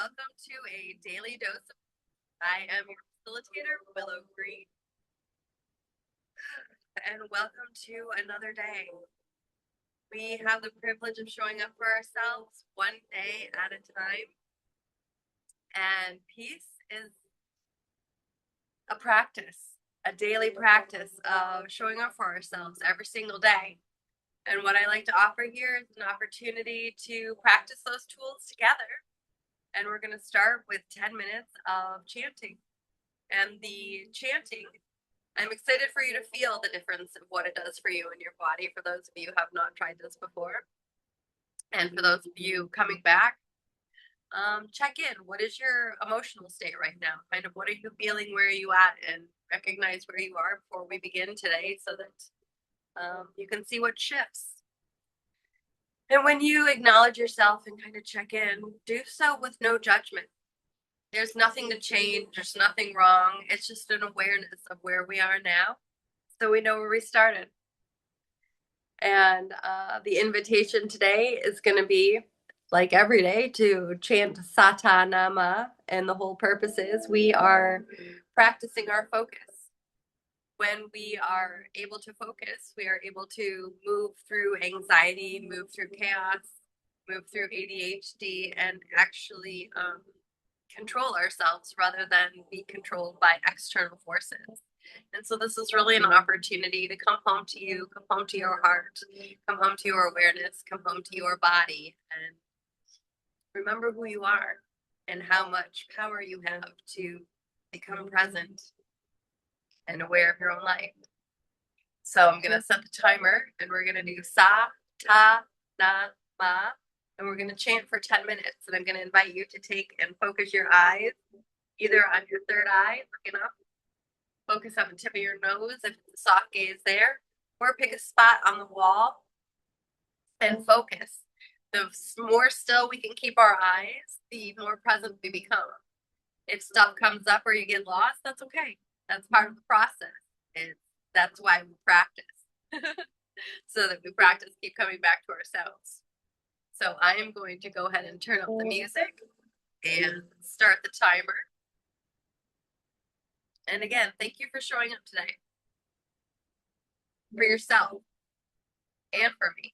welcome to a daily dose of. I am your facilitator, Willow Green, and welcome to another day. We have the privilege of showing up for ourselves one day at a time, and peace is a practice, a daily practice of showing up for ourselves every single day. And what I like to offer here is an opportunity to practice those tools together. And we're going to start with 10 minutes of chanting. And the chanting, I'm excited for you to feel the difference of what it does for you in your body, for those of you who have not tried this before. And for those of you coming back, check in. What is your emotional state right now? Kind of what are you feeling? Where are you at? And recognize where you are before we begin today so that you can see what shifts. And when you acknowledge yourself and kind of check in, do so with no judgment. There's nothing to change. There's nothing wrong. It's just an awareness of where we are now, so we know where we started. And the invitation today is going to be, like every day, to chant Satanama. And the whole purpose is we are practicing our focus. When we are able to focus, we are able to move through anxiety, move through chaos, move through ADHD, and actually control ourselves rather than be controlled by external forces. And so this is really an opportunity to come home to you, come home to your heart, come home to your awareness, come home to your body, and remember who you are and how much power you have to become present and aware of your own life. So I'm going to set the timer, and we're going to do sa, ta, na, ma, and we're going to chant for 10 minutes. And I'm going to invite you to take and focus your eyes either on your third eye, looking up, focus on the tip of your nose if it's a soft gaze there, or pick a spot on the wall and focus. The more still we can keep our eyes, the more present we become. If stuff comes up or you get lost, that's okay. That's part of the process. That's why we practice. So that we practice, keep coming back to ourselves. So I am going to go ahead and turn up the music and start the timer. And again, thank you for showing up today. For yourself and for me.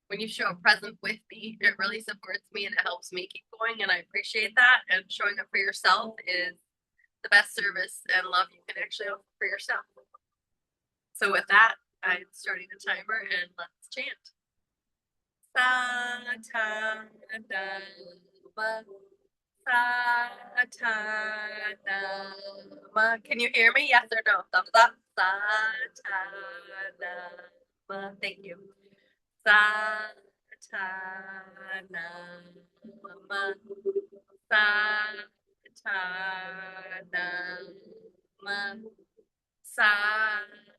When you show up present with me, it really supports me and it helps me keep going, and I appreciate that. And showing up for yourself is the best service and love you can actually offer for yourself. So with that, I'm starting the timer, and let's chant. Satanama. Can you hear me? Yes or no? Thumbs up. Satanama. Thank you. Satanama. Satanama. Satanama. Satanama. Satanama. Satanama.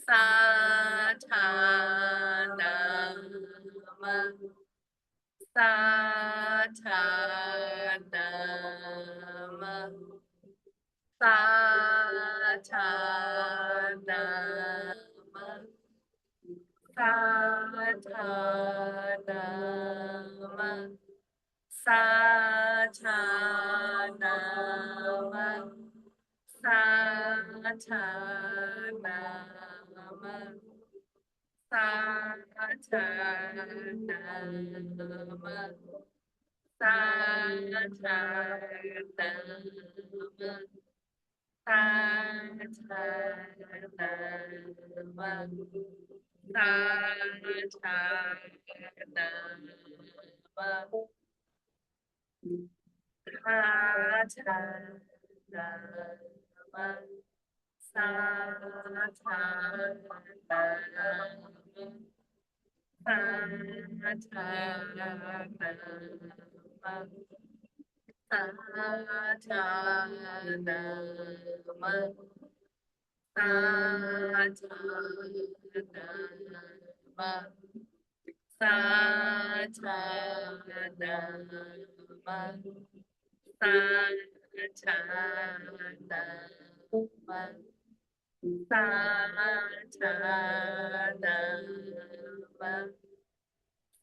Satanama. Satanama. Satanama. Satanama. Satanama.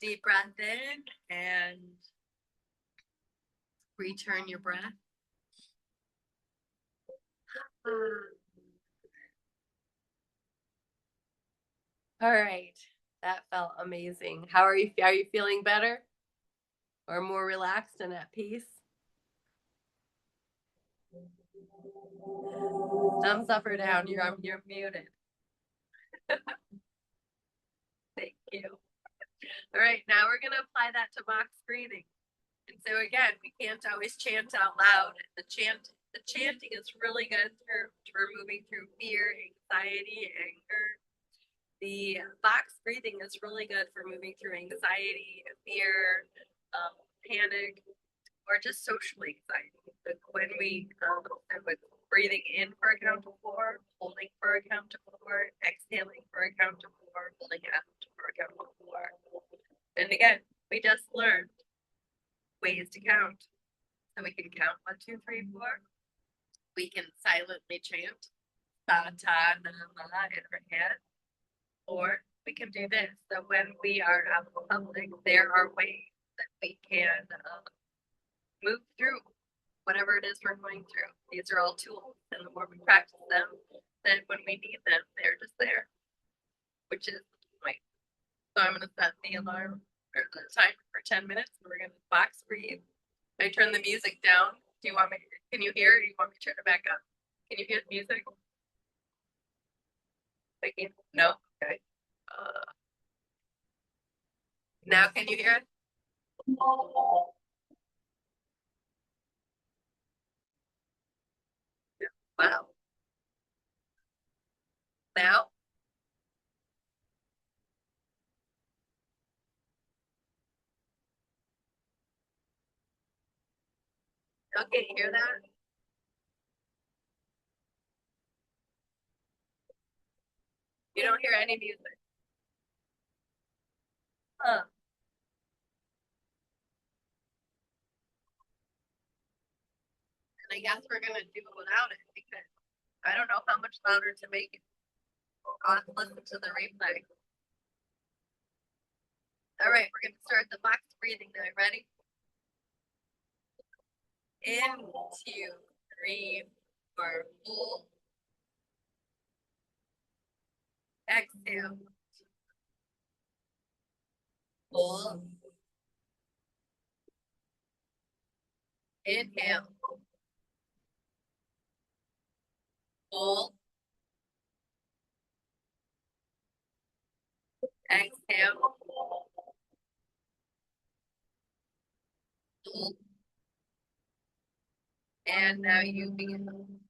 Deep breath in and return your breath. All right, that felt amazing. How are you? Are you feeling better or more relaxed and at peace? Thumbs up or down. You're muted. Thank you. All right, now we're gonna apply that to box breathing. And so again, we can't always chant out loud. The chanting is really good for moving through fear, anxiety, anger. The box breathing is really good for moving through anxiety, fear, panic, or just social anxiety. But when we with breathing in for a count of 4, holding for a count of 4, exhaling for a count of 4, holding out for a count of 4. And again, we just learned ways to count. So we can count 1, 2, 3, 4. We can silently chant ta ta na ma in our head. Or we can do this. So when we are out in public, there are ways that we can move through whatever it is we're going through. These are all tools, and the more we practice them, then when we need them, they're just there, which is the point. So I'm going to set the alarm or the timer for 10 minutes, and we're going to box breathe. I turn the music down. Do you want me? Can you hear? Or do you want me to turn it back up? Can you hear the music? No. Okay. Now can you hear it? Wow. Now? Okay, you hear that? You don't hear any music. Huh. And I guess we're gonna do it without it because I don't know how much louder to make it. I'll have to listen to the replay. All right, we're gonna start the box breathing now. Ready? In, two, three, four, full. Exhale. Full. Inhale. Full. Exhale. Full. And now you begin.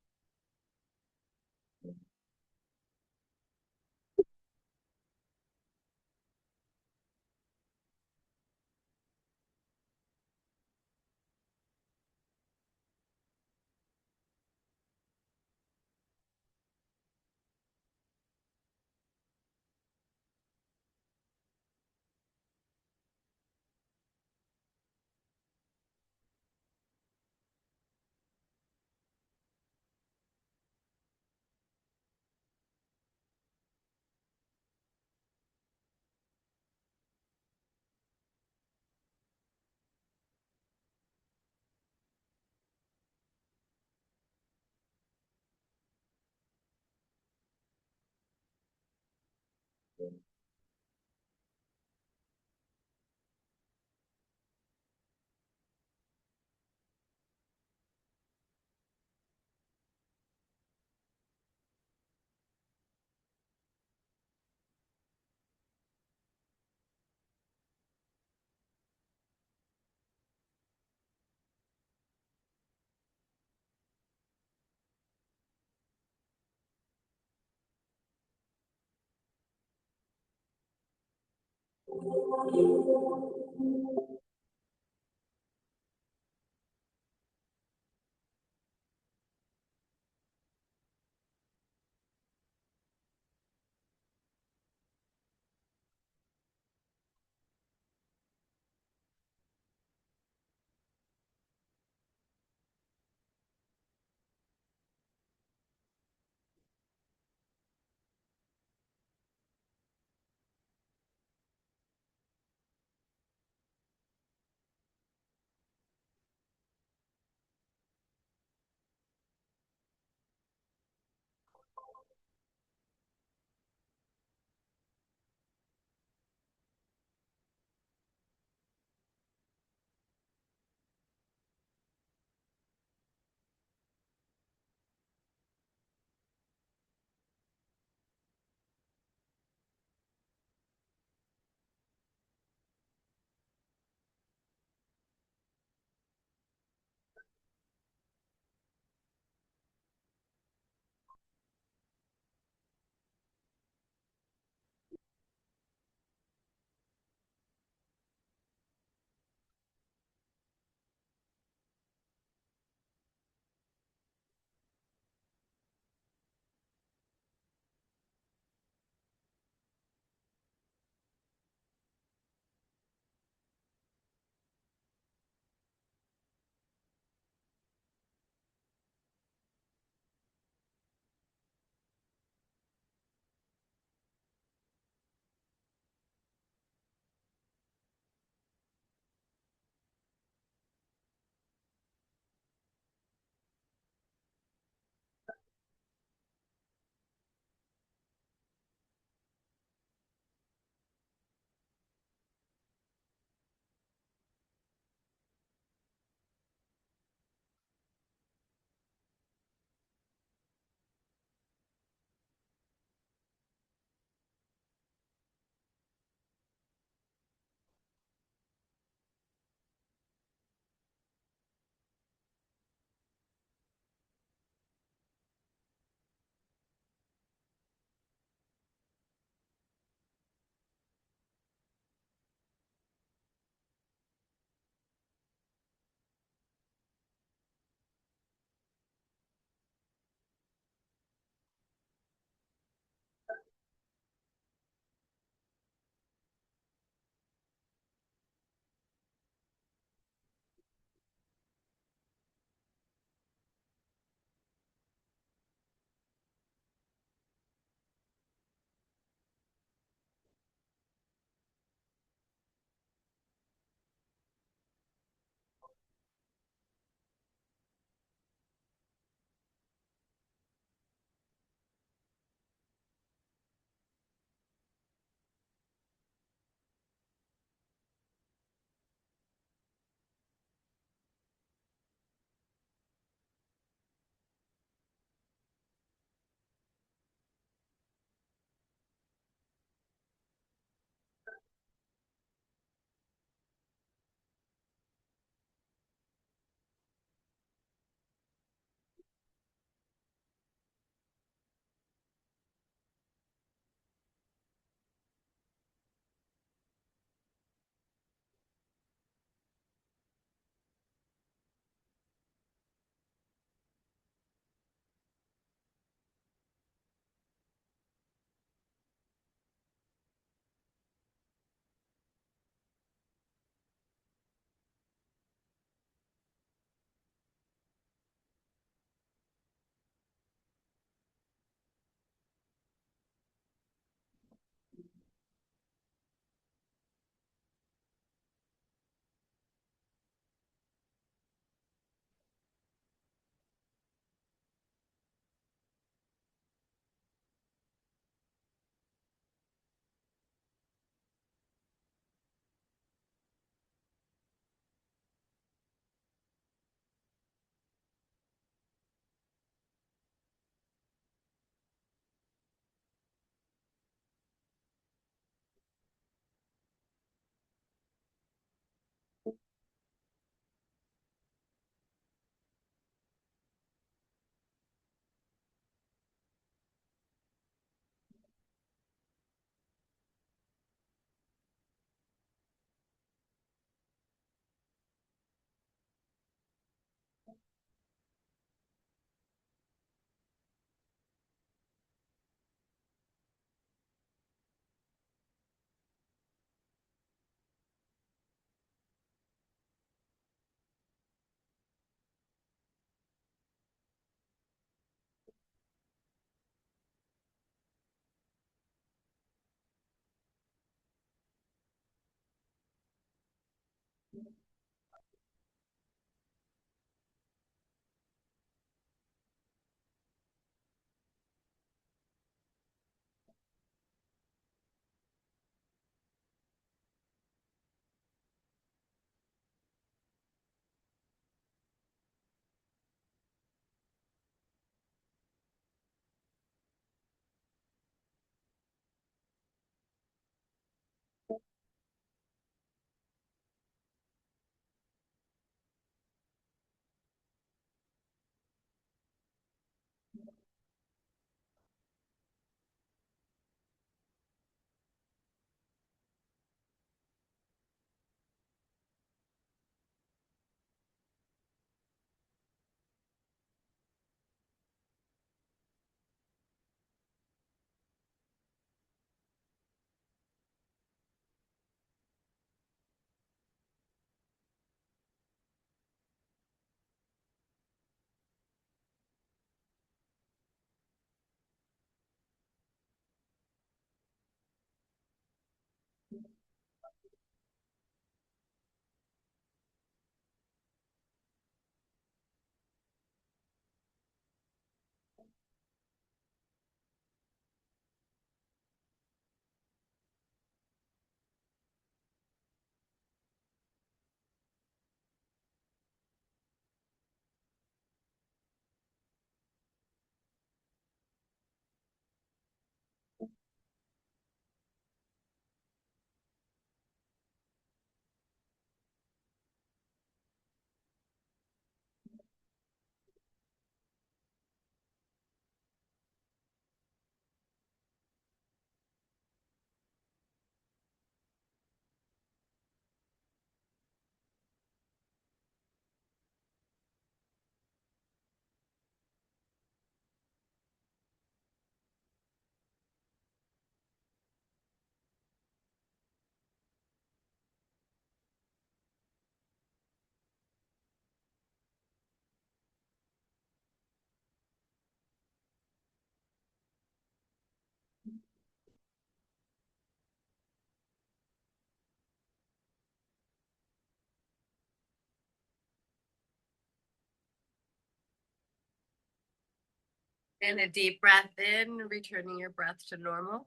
And a deep breath in, returning your breath to normal.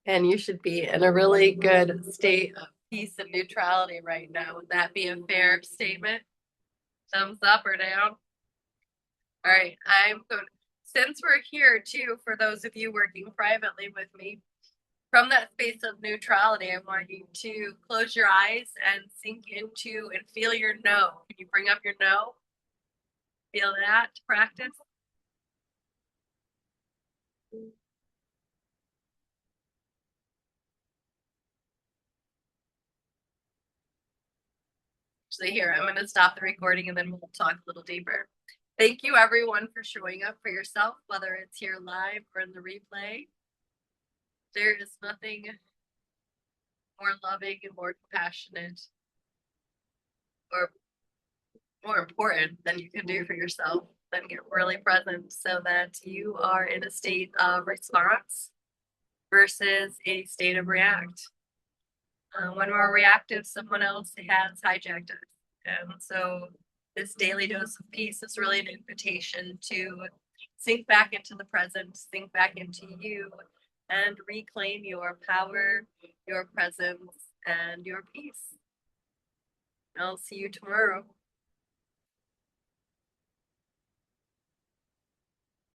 And you should be in a really good state of peace and neutrality right now. Would that be a fair statement? Thumbs up or down? All right, I'm going, since we're here too, for those of you working privately with me, from that space of neutrality, I want you to close your eyes and sink into and feel your no. Can you bring up your no? Feel that, practice. Actually, here, I'm going to stop the recording and then we'll talk a little deeper. Thank you everyone for showing up for yourself, whether it's here live or in the replay. There is nothing more loving and more compassionate or more important than you can do for yourself than get really present so that you are in a state of response versus a state of react. When we're reactive, someone else has hijacked us. And so this daily dose of peace is really an invitation to sink back into the present, sink back into you, and reclaim your power, your presence, and your peace. I'll see you tomorrow.